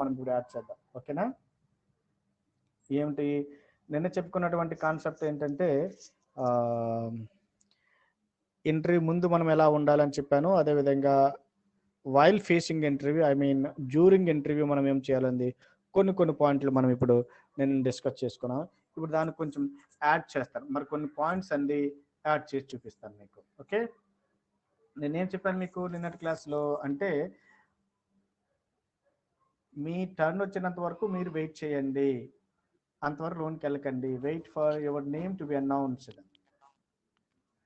మనం ఇప్పుడు యాడ్ చేద్దాం. ఓకేనా? ఏమిటి నిన్న చెప్పుకున్నటువంటి కాన్సెప్ట్ ఏంటంటే ఇంటర్వ్యూ ముందు మనం ఎలా ఉండాలని చెప్పాను. అదేవిధంగా while facing interview, I mean during interview మనం ఏం చేయాలండి, కొన్ని పాయింట్లు మనం ఇప్పుడు నేను డిస్కస్ చేసుకున్నాం. ఇప్పుడు దానికి కొంచెం యాడ్ చేస్తాను, మరి కొన్ని పాయింట్స్ అండి యాడ్ చేసి చూపిస్తాను మీకు. ఓకే, నేనేం చెప్పాను మీకు నిన్నటి క్లాస్లో అంటే, మీ టర్న్ వచ్చినంత వరకు మీరు వెయిట్ చేయండి, అంతవరకు లోన్కి వెళ్ళకండి. Wait for your name to be announced.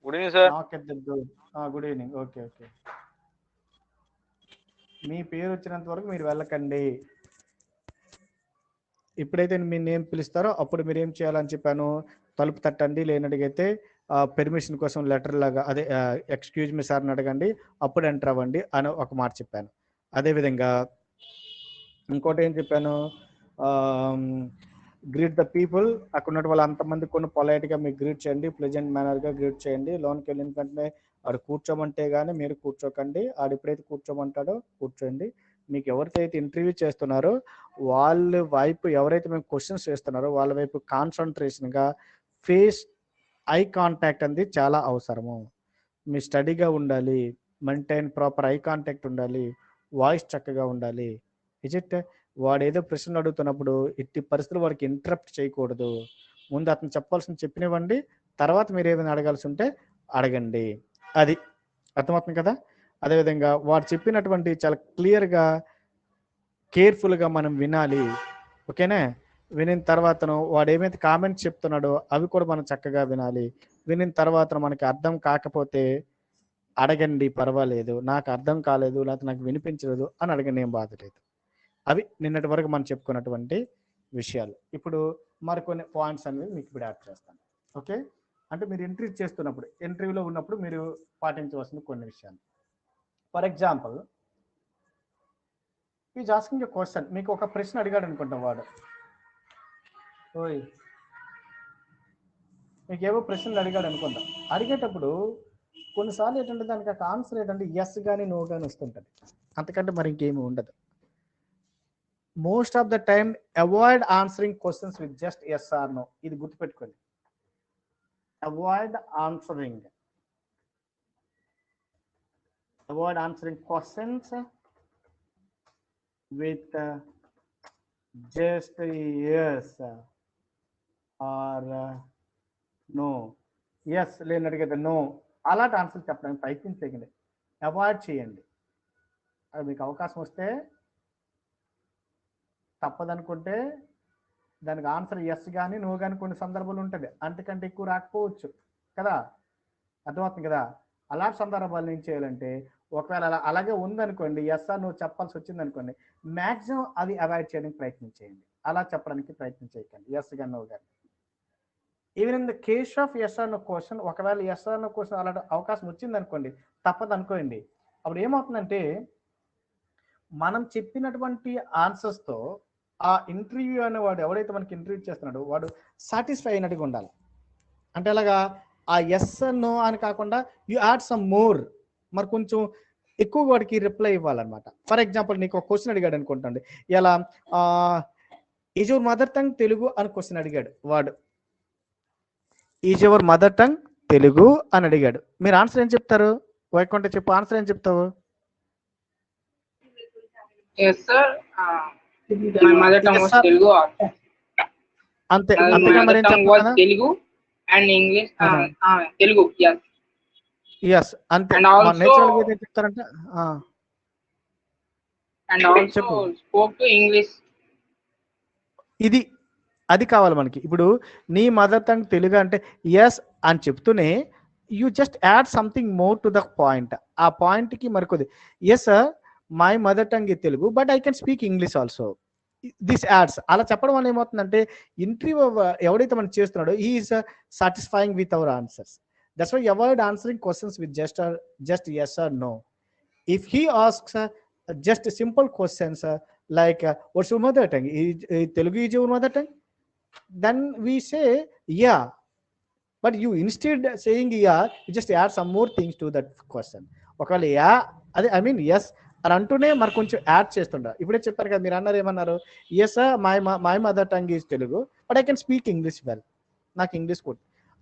Good evening sir. Knock at the door. Good evening. Okay okay, మీ పేరు వచ్చినంత వరకు మీరు వెళ్ళకండి. ఎప్పుడైతే మీ నేమ్ పిలుస్తారో అప్పుడు మీరు ఏం చేయాలని చెప్పాను, తలుపు తట్టండి, లేనడిగైతే పెర్మిషన్ కోసం లెటర్ లాగా, అదే ఎక్స్క్యూజ్ మీ సార్ని అడగండి, అప్పుడు ఎంటర్ అవ్వండి అని ఒక మాట చెప్పాను. అదేవిధంగా ఇంకోటి ఏం చెప్పాను, గ్రీట్ ద పీపుల్, అక్కడ ఉన్నట్టు వాళ్ళు అంతమంది కొన్ని పొలైట్గా మీరు గ్రీట్ చేయండి, ప్లెజెంట్ మేనర్గా గ్రీట్ చేయండి. లోన్కి వెళ్ళిన వెంటనే ఆడు కూర్చోమంటే కానీ మీరు కూర్చోకండి, ఆడు ఎప్పుడైతే కూర్చోమంటాడో కూర్చోండి. మీకు ఎవరితో అయితే ఇంటర్వ్యూ చేస్తున్నారో వాళ్ళ వైపు ఎవరైతే మేము క్వశ్చన్స్ చేస్తున్నారో వాళ్ళ వైపు కాన్సన్ట్రేషన్గా ఫేస్ ఐ కాంటాక్ట్ అనేది చాలా అవసరము. మీ స్టడీగా ఉండాలి, మెయింటైన్ ప్రాపర్ ఐ కాంటాక్ట్ ఉండాలి, వాయిస్ చక్కగా ఉండాలి. ఇట్ వాడు ఏదో ప్రశ్నలు అడుగుతున్నప్పుడు ఎట్టి పరిస్థితులు వాడికి ఇంటరప్ట్ చేయకూడదు. ముందు అతను చెప్పాల్సింది చెప్పినివ్వండి, తర్వాత మీరు ఏమైనా అడగాల్సి ఉంటే అడగండి. అది అర్థమవుతుంది కదా? అదేవిధంగా వాడు చెప్పినటువంటి చాలా క్లియర్గా కేర్ఫుల్గా మనం వినాలి. ఓకేనా? వినిన తర్వాతను వాడు ఏమైతే కామెంట్స్ చెప్తున్నాడో అవి కూడా మనం చక్కగా వినాలి. వినిన తర్వాత మనకి అర్థం కాకపోతే అడగండి, పర్వాలేదు, నాకు అర్థం కాలేదు లేకపోతే నాకు వినిపించలేదు అని అడగండి, ఏం బాధ లేదు. అవి నిన్నటి వరకు మనం చెప్పుకున్నటువంటి విషయాలు. ఇప్పుడు మరికొన్ని పాయింట్స్ అనేవి మీకు ఇప్పుడు యాడ్ చేస్తాను. ఓకే, అంటే మీరు ఇంటర్వ్యూ చేస్తున్నప్పుడు, ఇంటర్వ్యూలో ఉన్నప్పుడు మీరు పాటించవలసిన కొన్ని విషయాలు. For example, is asking a question, మీకు ఒక ప్రశ్న అడిగాడు అనుకుంటాం వాడు, ఓయ్ మీకు ఏవో ప్రశ్నలు అడిగాడు అనుకుంటాం. అడిగేటప్పుడు కొన్నిసార్లు ఏంటంటే దానికి ఒక ఆన్సర్ ఏంటంటే ఎస్ కానీ నో కానీ వస్తుంటుంది, అంతకంటే మరి ఇంకేమీ ఉండదు. Most of the time avoid answering questions with just yes or no. ఇది గుర్తుపెట్టుకోండి, avoid answering questions with just yes or no. Yes లేనట్టుగా నో, అలాంటి ఆన్సర్ చెప్పడానికి ప్రయత్నించకండి, అవాయిడ్ చేయండి. అది మీకు అవకాశం వస్తే తప్పదనుకుంటే దానికి ఆన్సర్ ఎస్ కానీ నో కానీ కొన్ని సందర్భాలు ఉంటుంది, అంతకంటే ఎక్కువ రాకపోవచ్చు కదా, అర్థమవుతుంది కదా. అలాంటి సందర్భాలు ఏం చేయాలంటే, ఒకవేళ అలాగే ఉందనుకోండి, ఎస్ ఆర్ నో చెప్పాల్సి వచ్చింది అనుకోండి, మ్యాక్సిమం అది అవాయిడ్ చేయడానికి ప్రయత్నం చేయండి, అలా చెప్పడానికి ప్రయత్నం చేయకండి ఎస్ కానీ నో కానీ. Even in the case of yes or no question, ఒకవేళ ఎస్ ఆర్ నో క్వశ్చన్ అలాంటి అవకాశం వచ్చింది అనుకోండి, తప్పదు అనుకోండి, అప్పుడు ఏమవుతుందంటే మనం చెప్పినటువంటి ఆన్సర్స్తో ఆ ఇంటర్వ్యూ అనేవాడు ఎవరైతే మనకి ఇంటర్వ్యూ చేస్తున్నాడో వాడు సాటిస్ఫై అయినట్టుగా ఉండాలి. అంటే అలాగా ఆ ఎస్ నో అని కాకుండా యు యాడ్ సమ్ మోర్, మరి కొంచెం ఎక్కువ వాడికి రిప్లై ఇవ్వాలన్నమాట. ఫర్ ఎగ్జాంపుల్, నీకు ఒక క్వశ్చన్ అడిగాడు అనుకుంటాండి, ఎలా is your mother tongue Telugu అని క్వశ్చన్ అడిగాడు వాడు, is your mother tongue Telugu అని అడిగాడు. మీరు ఆన్సర్ ఏం చెప్తారు? వైకుంఠ చెప్పు, ఆన్సర్ ఏం చెప్తావు? Yes sir, my mother tongue was Telugu. అంతే, My అంతేగా మరి mother ఏం tongue was చెప్తాను? Telugu and English. Telugu, yes. Yes, అంతే. And also, నేచురల్ గా ఏం చెప్తారంటే and also spoke to English. ఇది అది కావాలి మనకి. ఇప్పుడు నీ మదర్ టంగ్ తెలుగు అంటే ఎస్ అని చెప్తూనే you just add something more to the point. ఆ పాయింట్కి మరికొద్ది, yes sir my mother tongue is Telugu but I can speak English also, this adds. అలా చెప్పడం వల్ల ఏమవుతుందంటే ఇంటర్వ్యూ ఎవడైతే మనం చేస్తున్నాడో he is satisfying with our answers. That's why avoid answering questions with just yes or no. If he asks just simple questions like what's your mother tongue, Telugu is your mother tongue, then we say yeah, but you instead saying yeah, you just add some more things to that question. ఒకవేళ yeah అది I mean yes అని అంటూనే మరి కొంచెం add చేస్తుండ. ఇప్పుడే చెప్పారు కదా, మీరు అన్నారు ఏమన్నారు, yes my mother tongue is Telugu but I can speak English well, నాకు ఇంగ్లీష్ కూడా,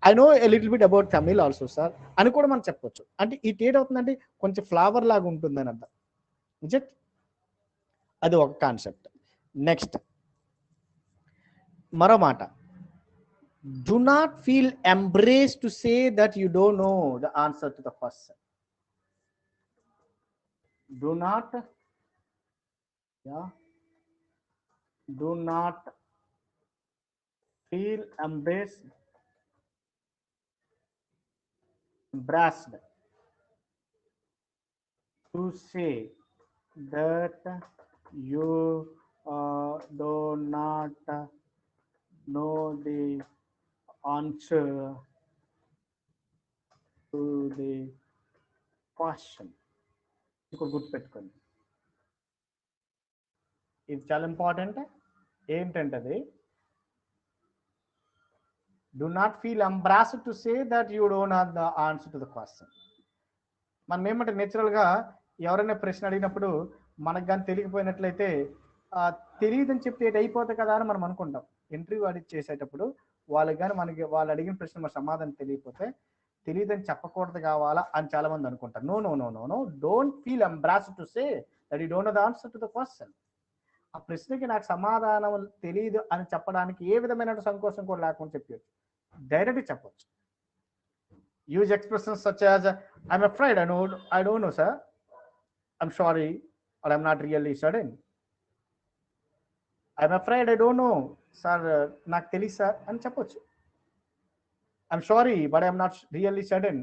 I know a little bit about Tamil also sir అని కూడా మనం చెప్పొచ్చు. అంటే ఈ టేట్ అవుతుందంటే కొంచెం ఫ్లవర్ లాగా ఉంటుందని అర్థం. నిజట్ అది ఒక కాన్సెప్ట్. నెక్స్ట్ మరో మాట, do not feel embraced to say that you don't know the answer to the question. Do not feel embraced to say that you do not know the answer to the question. ఇంకో గుర్తుపెట్టుకోండి, ఇది చాలా important. ఏంటంటే అది, do not feel embarrassed to say that you don't have the answer to the question. మనం ఏమంటే నేచురల్గా ఎవరైనా ప్రశ్న అడిగినప్పుడు మనకు కానీ తెలియకపోయినట్లయితే తెలియదని చెప్తే ఏది అయిపోతుంది కదా అని మనం అనుకుంటాం. ఇంటర్వ్యూ అడిగి చేసేటప్పుడు వాళ్ళకి కానీ మనకి వాళ్ళు అడిగిన ప్రశ్న మన సమాధానం తెలియకపోతే తెలియదని చెప్పకూడదు కావాలా అని చాలా మంది అనుకుంటారు. No no no no no don't feel embarrassed to say that you don't know the answer to the question. ఆ ప్రశ్నకి నాకు సమాధానం తెలియదు అని చెప్పడానికి ఏ విధమైన సంకోచం కూడా లేకుండా చెప్పచ్చు, డైరెక్ట్గా చెప్పచ్చు. Use expressions such as I'm afraid, I don't know sir, I'm sorry, or I'm not really sudden. I'm afraid, I don't know sir, నాకు తెలియదు సార్ అని చెప్పొచ్చు. I'm sorry but I'm not really sudden,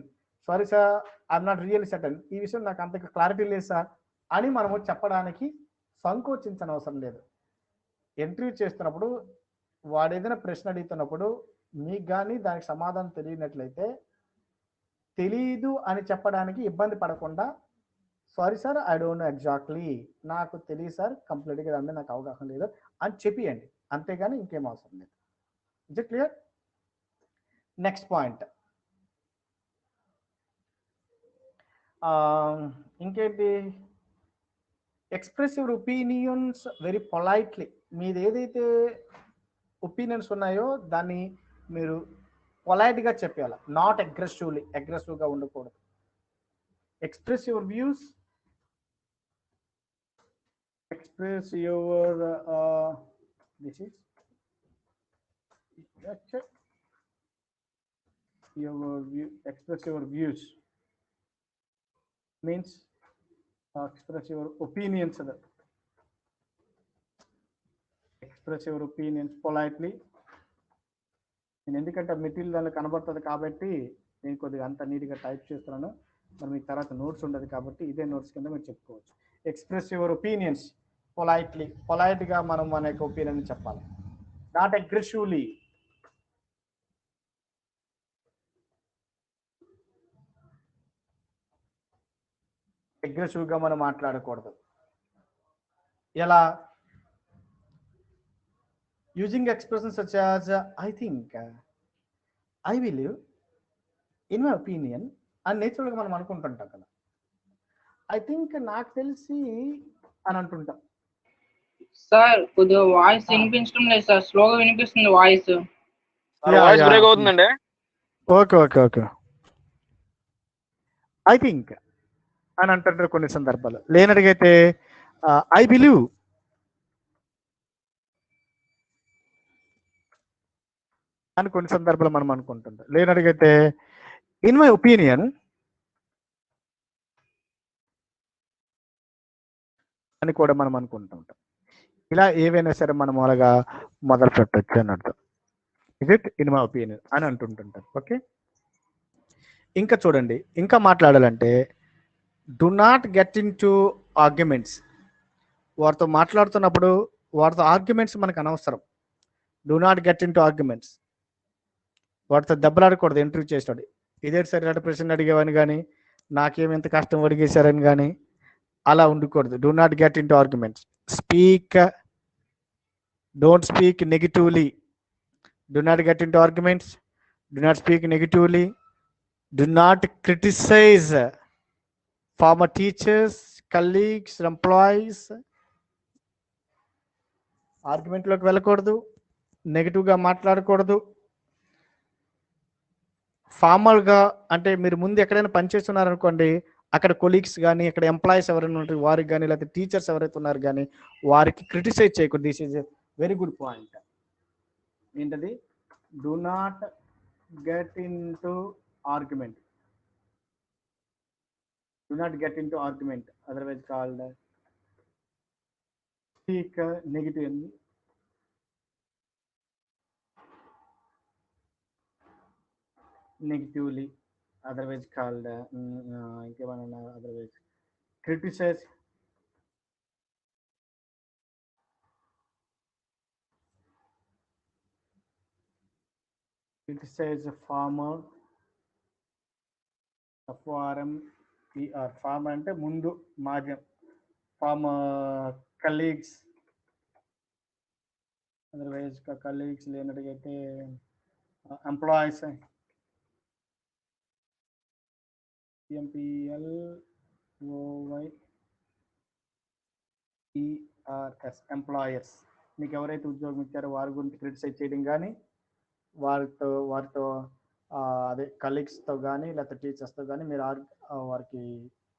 sorry sir I'm not really sudden, ఈ విషయం నాకు అంత clarity లేదు sir అని మనము చెప్పడానికి సంకోచించని అవసరం లేదు. ఇంటర్వ్యూ చేస్తున్నప్పుడు వాడు ఏదైనా ప్రశ్న అడుగుతున్నప్పుడు మీకు కానీ దానికి సమాధానం తెలియనట్లయితే తెలీదు అని చెప్పడానికి ఇబ్బంది పడకుండా sorry sir I don't know exactly, నాకు తెలియదు సార్, కంప్లీట్గా దాని మీద నాకు అవగాహన లేదు అని చెప్పియండి, అంతేగాని ఇంకేం అవసరం లేదు. Is it clear? Next point ఇంకేంటి, express your opinions very politely. మీది ఏదైతే ఒపీనియన్స్ ఉన్నాయో దాన్ని మీరు పొలైట్గా చెప్పాలి, నాట్ అగ్రెసివ్గా ఉండకూడదు. Express your views, express your views means express your opinions. Express your opinions politely. నేను ఎందుకంటే మెటీరియల్ దానిలో కనబడుతుంది కాబట్టి నేను కొద్దిగా అంత నీట్గా టైప్ చేస్తున్నాను, మరి మీకు తర్వాత నోట్స్ ఉండదు కాబట్టి ఇదే నోట్స్ కింద మీరు చెప్పుకోవచ్చు. ఎక్స్ప్రెస్ యువర్ ఒపీనియన్స్ పొలైట్లీ, పొలైట్గా మనం మన యొక్క ఒపీనియన్ చెప్పాలి, నాట్ అగ్రెసివ్లీ. అగ్రెసివ్గా మనం మాట్లాడకూడదు. ఎలా? Using expressions such as I think, I believe, in my opinion అని నేచురల్గా మనం అనుకుంటుంటాం కదా. ఐ థింక్, నాకు తెలిసి అని అంటుంటాం. సార్ కొద్దిగా వాయిస్ వినిపించడం లేదు సార్, స్లోగా వినిపిస్తుంది వాయిస్. వాయిస్ బ్రేక్ అవుతుందండి. Okay okay okay. I think అని అంటుంటారు కొన్ని సందర్భాలు. లేనడిగైతే ఐ బిలీవ్ అని కొన్ని సందర్భాలు మనం అనుకుంటుంటాం. లేనడిగైతే ఇన్ మై ఒపీనియన్ అని కూడా మనం అనుకుంటూ ఉంటాం. ఇలా ఏవైనా సరే మనం అలాగా మొదలు పెట్టచ్చు అని అర్థం. Is it in my opinion అని అంటుంటుంటారు. ఓకే, ఇంకా చూడండి, ఇంకా మాట్లాడాలంటే do not get into arguments. వారితో మాట్లాడుతున్నప్పుడు వారితో ఆర్గ్యుమెంట్స్ మనకు అనవసరం. Do not get into arguments. వాటితో దెబ్బలాడకూడదు. ఇంటర్వ్యూ చేసినాడు, ఇదే సరే ప్రశ్న అడిగేవని కానీ నాకేమి ఎంత కష్టం అడిగేశారని కానీ అలా ఉండకూడదు. Do not get into arguments. Don't speak negatively. Do not get into arguments. Do not speak negatively. Do not criticize former teachers, colleagues, employees. ఆర్గ్యుమెంట్లోకి వెళ్ళకూడదు, నెగిటివ్గా మాట్లాడకూడదు. ఫార్మల్గా అంటే మీరు ముందు ఎక్కడైనా పనిచేస్తున్నారనుకోండి, అక్కడ కొలీగ్స్ కానీ, ఇక్కడ ఎంప్లాయీస్ ఎవరైనా ఉంటారు వారికి కానీ, లేకపోతే టీచర్స్ ఎవరైతే ఉన్నారు కానీ వారికి క్రిటిసైజ్ చేయకూడదు. This is a very good point. ఏంటది? Do not get into argument. Do not get into argument, otherwise called speak negative అండి. నెగిటివ్లీ, అదర్వైజ్ కాల్డ్ ఇంకేమన్నా otherwise criticize. Criticize former, FRMER. Former అంటే ముందు మార్గం. Former colleagues, otherwise colleagues లేనట్టుగైతే employees. EMPLOYERS, employers. మీకు ఎవరైతే ఉద్యోగం ఇచ్చారో వారి గురించి క్రిటిసైజ్ చేయడం కానీ, వారితో అదే కలీగ్స్తో కానీ లేకపోతే టీచర్స్తో కానీ మీరు వారికి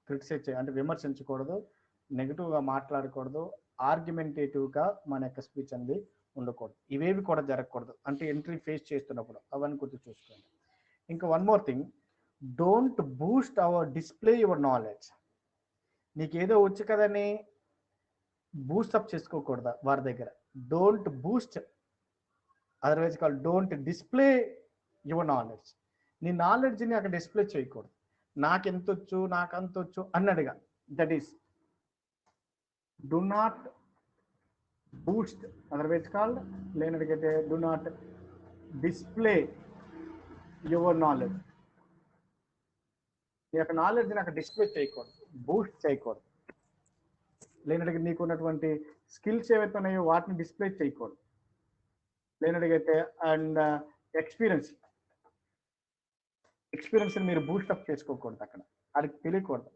క్రిటిసైజ్ అంటే విమర్శించకూడదు, నెగిటివ్గా మాట్లాడకూడదు, ఆర్గ్యుమెంటేటివ్గా మన యొక్క స్పీచ్ అనేది ఉండకూడదు. ఇవేవి కూడా జరగకూడదు అంటే ఎంట్రీ ఫేస్ చేస్తున్నప్పుడు. అవన్నీ గుర్తు చూసుకోండి. ఇంకా one more thing, don't boost display your knowledge. నీకు ఏదో వచ్చు కదని బూస్టప్ చేసుకోకూడదు వారి దగ్గర. Don't boost, otherwise call don't display your knowledge. నీ నాలెడ్జ్ని అక్కడ డిస్ప్లే చేయకూడదు. నాకెంతొచ్చు, నాకంతొచ్చు అన్నట్టుగా. That is do not boost, otherwise called లేనట్టుగైతే do not display your knowledge. నీ యొక్క నాలెడ్జ్ని అక్కడ డిస్ప్లే చేయకూడదు, బూస్ట్ చేయకూడదు. లేనట్టుగా నీకు ఉన్నటువంటి స్కిల్స్ ఏవైతే ఉన్నాయో వాటిని డిస్ప్లే చేయకూడదు. లేనట్టుగైతే అండ్ ఎక్స్పీరియన్స్ని మీరు బూస్టప్ చేసుకోకూడదు. అక్కడ అది తెలియకూడదు.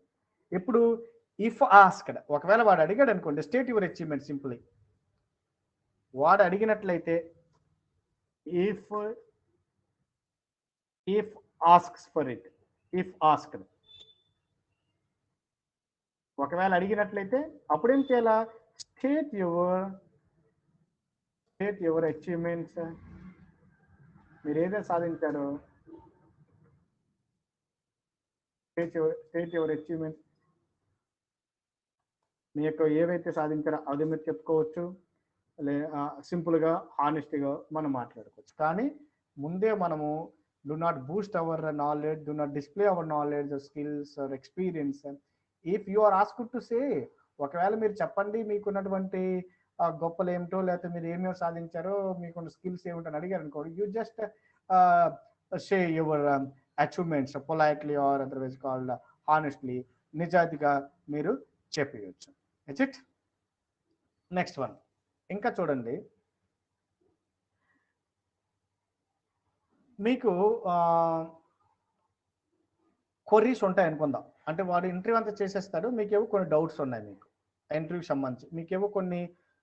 ఇప్పుడు ఇఫ్ ఆస్క్డ్, ఒకవేళ వాడు అడిగాడు అనుకోండి, స్టేట్ యువర్ అచీవ్మెంట్ సింప్లీ. వాడు అడిగినట్లయితే if asks for it, if asked, ఒకవేళ అడిగినట్లయితే అప్పుడేం చేయాలా? State your achievements. మీరు ఏదైతే సాధించారో స్టేట్ యువర్ అచీవ్మెంట్స్, మీ యొక్క ఏవైతే సాధించారో అది మీరు చెప్పుకోవచ్చు. సింపుల్గా హానెస్ట్గా మనం మాట్లాడుకోవచ్చు. కానీ ముందే మనము do not boost our knowledge, do not display our knowledge or skills or experience. If you are asked to say, ఒకవేళ మీరు చెప్పండి మీకున్నటువంటి గొప్పలు ఏమిటో, లేకపోతే మీరు ఏమేమి సాధించారో, మీకున్న స్కిల్స్ ఏమిటో అని అడిగారు అనుకోండి, యూ జస్ట్ షే your achievements politely or otherwise called honestly, నిజాయితీగా మీరు చెప్పవచ్చు. It next one. ఇంకా చూడండి, మీకు క్వరీస్ ఉంటాయి అనుకుందాం. అంటే వాడు ఇంటర్వ్యూ అంతా చేసేస్తాడు, మీకేవో కొన్ని డౌట్స్ ఉన్నాయి, మీకు ఇంటర్వ్యూకి సంబంధించి మీకేవో కొన్ని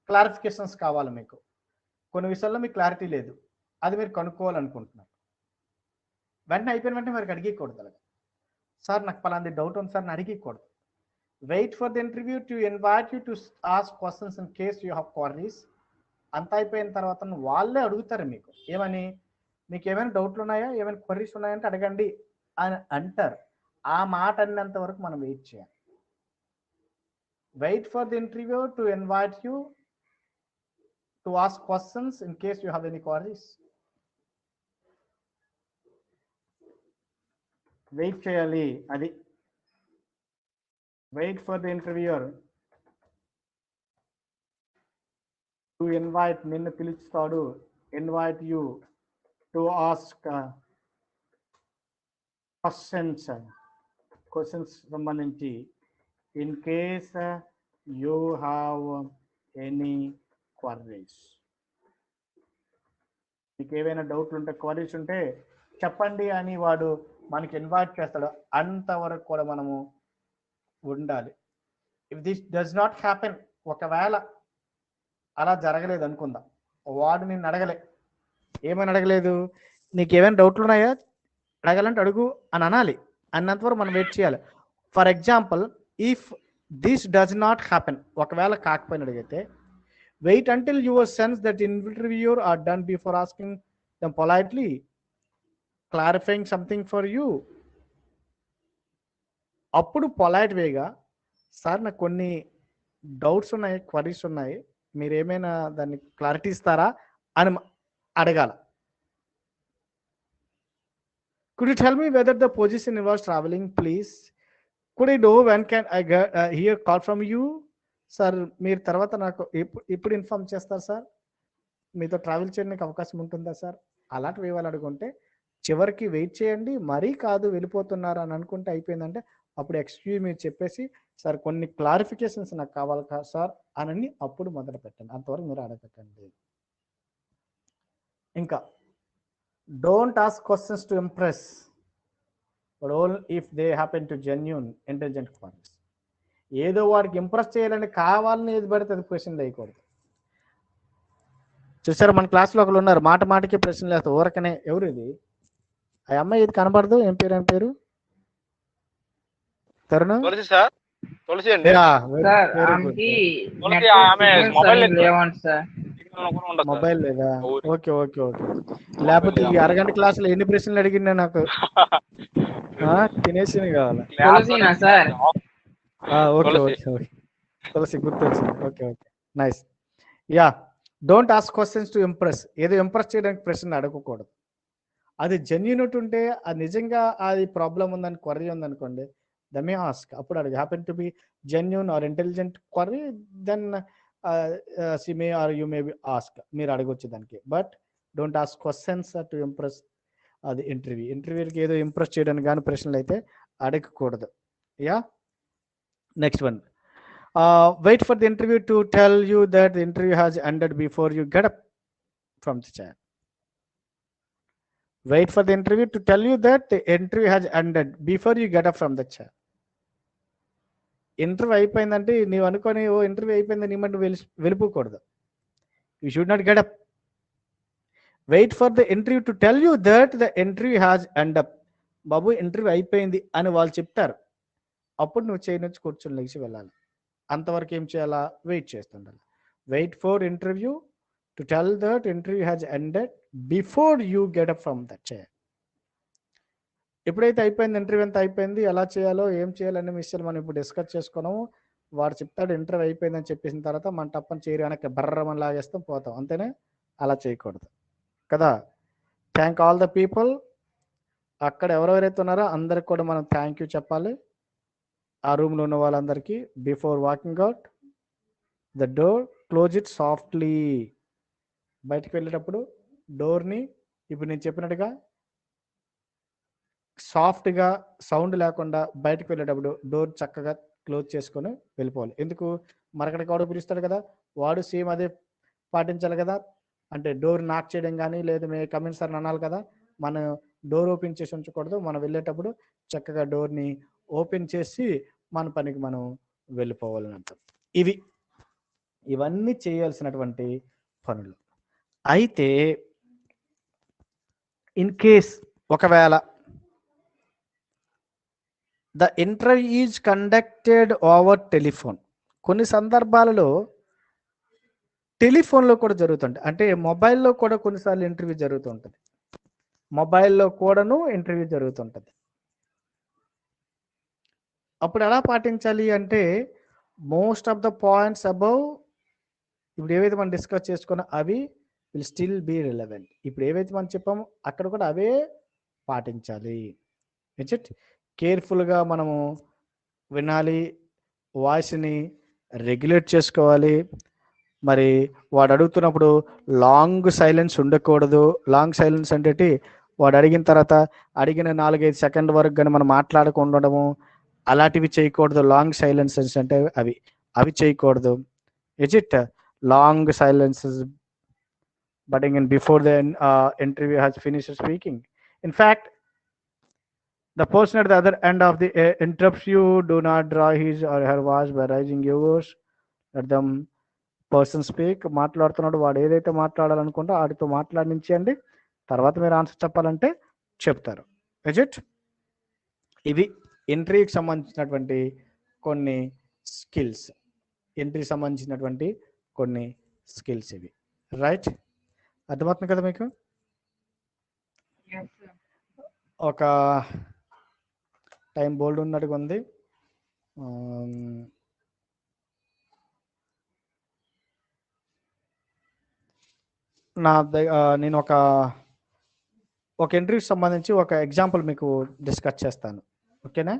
క్లారిఫికేషన్స్ కావాలి. మీకు కొన్ని విషయాల్లో మీకు క్లారిటీ లేదు, అది మీరు కనుక్కోవాలనుకుంటున్నారు. వెంటనే అయిపోయిన వెంటనే మనకి అడిగకూడదు. అలాగే సార్ నాకు పలాంటి డౌట్ ఉంది సార్ అని అడిగకూడదు. Wait for the interview to invite you to ask questions in case you have queries. అంతా అయిపోయిన తర్వాత వాళ్ళే అడుగుతారు మీకు, ఏమని, మీకు ఏమైనా డౌట్లు ఉన్నాయా, ఏమైనా క్వరీస్ ఉన్నాయంటే అడగండి అని అంటారు. ఆ మాట అన్నంత వరకు మనం వెయిట్ చేయాలి. Wait for the interview to invite you to ask questions in case you have any queries. Wait చేయాలి. అది wait for the interviewer to invite, నిన్ను పిలుస్తాడు, invite you to ask questions సంబంధించి in case you have any queries. మీకు ఏవైనా డౌట్లు ఉంటే, queries ఉంటే చెప్పండి అని వాడు మనకి ఇన్వైట్ చేస్తాడు. అంతవరకు కూడా మనము ఉండాలి. If this does not happen, ఒకవేళ అలా జరగలేదు అనుకుందాం, వాడు నిన్ను అడగలే, ఏమని అడగలేదు, నీకు ఏమైనా డౌట్లు ఉన్నాయా, అడగాలంటే అడుగు అని అనాలి. అన్నంతవరకు మనం వెయిట్ చేయాలి. For example, if this does not happen, ఒకవేళ కాకపోయిన అడిగితే, wait until your sense that interviewer are done before asking them politely clarifying something for you. అప్పుడు పొలైట్ వేగా, సార్ నాకు కొన్ని డౌట్స్ ఉన్నాయి, క్వరీస్ ఉన్నాయి, మీరు ఏమైనా దాన్ని క్లారిటీ ఇస్తారా అని అడగాల. Could you tell me whether the position involves traveling, please? Could I know when can I get hear call from you? Sir మీరు తర్వాత నాకు ఇప్పుడు ఇన్ఫార్మ్ చేస్తారు సార్, మీతో ట్రావెల్ చేయడానికి అవకాశం ఉంటుందా సార్, అలాంటివి ఇవ్వాలి అడుగుంటే చివరికి వెయిట్ చేయండి. మరీ కాదు వెళ్ళిపోతున్నారు అని అనుకుంటే అయిపోయిందంటే అప్పుడు ఎక్స్క్యూజ్ మీరు చెప్పేసి, సార్ కొన్ని క్లారిఫికేషన్స్ నాకు కావాలి సార్ అని అప్పుడు మొదలు పెట్టండి. అంతవరకు మీరు అడగకండి. ఇంకా don't ask questions to impress, but only if they happen to genuine intelligent queries. ఏదో వాడికి ఇంప్రెస్ చేయాలని కావాలని ఏది పడితే అది క్వశ్చన్ వేయకూడదు. చూసారా, మన క్లాస్లో ఒకరు ఉన్నారు, మాట మాటకి ప్రశ్నలు వేస్తారు ఊరకనే. ఎవరు ఇది, ఆ అమ్మాయి ఇది కనబడదు, ఏం పేరు తరుణ్? తులసి సార్, తులసి అండి. మొబైల్ లేదా? Okay okay okay. లేకపోతే ఈ అరగంట క్లాసులో ఎన్ని ప్రశ్నలు అడిగిందా నాకు, తినేసి కావాలి. ఓకే ఓకే ఓకే, తులసి గుర్తొచ్చింది. Okay okay, nice. Yeah, don't ask questions to impress. ఏదో ఇంప్రెస్ చేయడానికి ప్రశ్న అడగకూడదు. అది జెన్యూనిటీ ఉంటే, అది నిజంగా అది ప్రాబ్లం ఉందని క్వరీ ఉందనుకోండి, ద మే ఆస్క్, అప్పుడు అడుగు. Happen to be genuine or intelligent query, then she may or you may be ask, మీరు అడగొచ్చు దానికి. But don't ask questions to impress అది ఇంటర్వ్యూకి ఏదో ఇంప్రెస్ చేయడానికి కానీ ప్రశ్నలు అయితే అడగకూడదు. Yeah, next one, wait for the interview to tell you that the interview has ended before you get up from the chair. Wait for the interview to tell you that the interview has ended before you get up from the chair. Interview అయిపోయిందంటే నీవు అనుకొని ఓ interview అయిపోయింది నీ మంటే వెళ్ళిపోకూడదు. You should not get up. Wait for the interview to tell you that the interview has end up. బాబు interview అయిపోయింది అని వాళ్ళు చెప్తారు, అప్పుడు నువ్వు చేయి నుంచి కూర్చొని లేచి వెళ్ళాలి. అంతవరకు ఏం చేయాలా, వెయిట్ చేస్తుండాలి. Wait for interview to tell that interview has ended before you get up from that chair. ఎప్పుడైతే అయిపోయింది, ఇంటర్వ్యూ అంతా అయిపోయింది, ఎలా చేయాలో ఏం చేయాలనే విషయాలు మనం ఇప్పుడు డిస్కస్ చేసుకున్నాము. వాడు చెప్తాడు ఇంటర్వ్యూ అయిపోయిందని చెప్పేసిన తర్వాత మన టప్పని చేరి వెనక్కి బర్రమని లాగేస్తాం, పోతాం, అంతేనే. అలా చేయకూడదు కదా. Thank all the people. అక్కడ ఎవరెవరైతే ఉన్నారో అందరికి కూడా మనం థ్యాంక్ యూ చెప్పాలి. ఆ రూమ్లో ఉన్న వాళ్ళందరికీ. Before walking out the door, close it softly. బయటకు వెళ్ళేటప్పుడు డోర్ని ఇప్పుడు నేను చెప్పినట్టుగా సాఫ్ట్గా సౌండ్ లేకుండా బయటకు వెళ్ళేటప్పుడు డోర్ చక్కగా క్లోజ్ చేసుకొని వెళ్ళిపోవాలి. ఎందుకు, మరొకటి వాడు పిలుస్తాడు కదా, వాడు సేమ్ అదే పాటించాలి కదా. అంటే డోర్ నాక్ చేయడం కానీ లేదు మే కమిన్ సార్ అనాలి కదా. మనం డోర్ ఓపెన్ చేసి ఉంచకూడదు. మనం వెళ్ళేటప్పుడు చక్కగా డోర్ని ఓపెన్ చేసి మన పనికి మనం వెళ్ళిపోవాలని అంటాం. ఇవన్నీ చేయాల్సినటువంటి పనులు. అయితే ఇన్ కేస్ ఒకవేళ the interview is conducted over telephone, కొన్ని సందర్భాలలో టెలిఫోన్లో కూడా జరుగుతుంటాయి. అంటే మొబైల్లో కూడా కొన్నిసార్లు ఇంటర్వ్యూ జరుగుతుంటుంది, మొబైల్లో కూడాను ఇంటర్వ్యూ జరుగుతుంటుంది. అప్పుడు ఎలా పాటించాలి అంటే, most of the points above ఇప్పుడు ఏవైతే మనం డిస్కస్ చేసుకున్నా అవి విల్ స్టిల్ బీ రిలవెంట్. ఇప్పుడు ఏవైతే మనం చెప్పామో అక్కడ కూడా అవే పాటించాలి. ఇట్ కేర్ఫుల్గా మనము వినాలి, వాయిస్ని రెగ్యులేట్ చేసుకోవాలి. మరి వాడు అడుగుతున్నప్పుడు లాంగ్ సైలెన్స్ ఉండకూడదు. లాంగ్ సైలెన్స్ అంటే వాడు అడిగిన తర్వాత అడిగిన 4-5 సెకండ్ వరకు కానీ మనం మాట్లాడకుండా ఉండడము, అలాంటివి చేయకూడదు. లాంగ్ సైలెన్సెస్ అంటే అవి చేయకూడదు. It long silences but in before the interview has finished speaking. In fact The person at the other end of the interrupts you. Do not draw his or her voice by raising yours. Let them person speak. మాట్లాడుతున్నాడు వాడు ఏదైతే మాట్లాడాలనుకుంటో వాడితో మాట్లాడించండి. తర్వాత మీరు answer చెప్పాలంటే చెప్తారు. Is it? ఇవి ఎంట్రీకి సంబంధించినటువంటి కొన్ని స్కిల్స్. ఎంట్రీకి సంబంధించినటువంటి కొన్ని స్కిల్స్ ఇవి. రైట్? అర్థమవుతుంది కదా మీకు? Yes, sir. ఒక టైం బోల్డ్ ఉన్నట్టుగా ఉంది. నేను ఒక ఎంట్రీకి సంబంధించి ఒక ఎగ్జాంపుల్ మీకు డిస్కస్ చేస్తాను. ఓకేనా?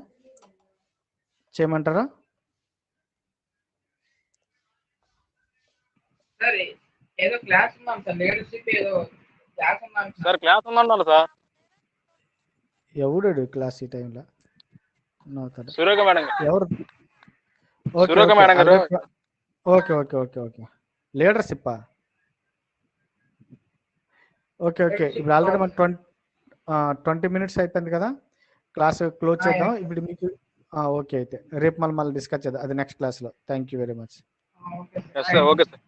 చేయమంటారా? సార్ ఏదో క్లాస్ ఉన్నాం సార్, లీడర్షిప్ ఏదో క్లాస్ ఉన్నాం సార్ క్లాస్ ఉందన్నారు సార్. ఎవడు క్లాస్ ఈ టైంలో? సురేఖ మేడం గారు. ఎవరు? సురేఖ మేడం గారు. Okay okay okay okay. లీడర్షిప్పా? Okay okay. ఇప్పుడు ఆల్రెడీ మనకు 20 minutes అయిపోయింది కదా, క్లాస్ క్లోజ్ చేద్దాం ఇప్పుడు మీకు. ఓకే, అయితే రేపు మళ్ళీ డిస్కస్ చేద్దాం అది నెక్స్ట్ క్లాస్లో. Thank you very much. Okay sir.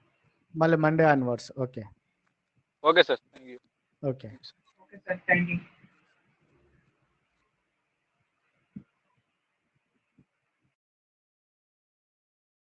మళ్ళీ Monday onwards. Okay okay sir. Thank you. Okay. Okay sir, thank you.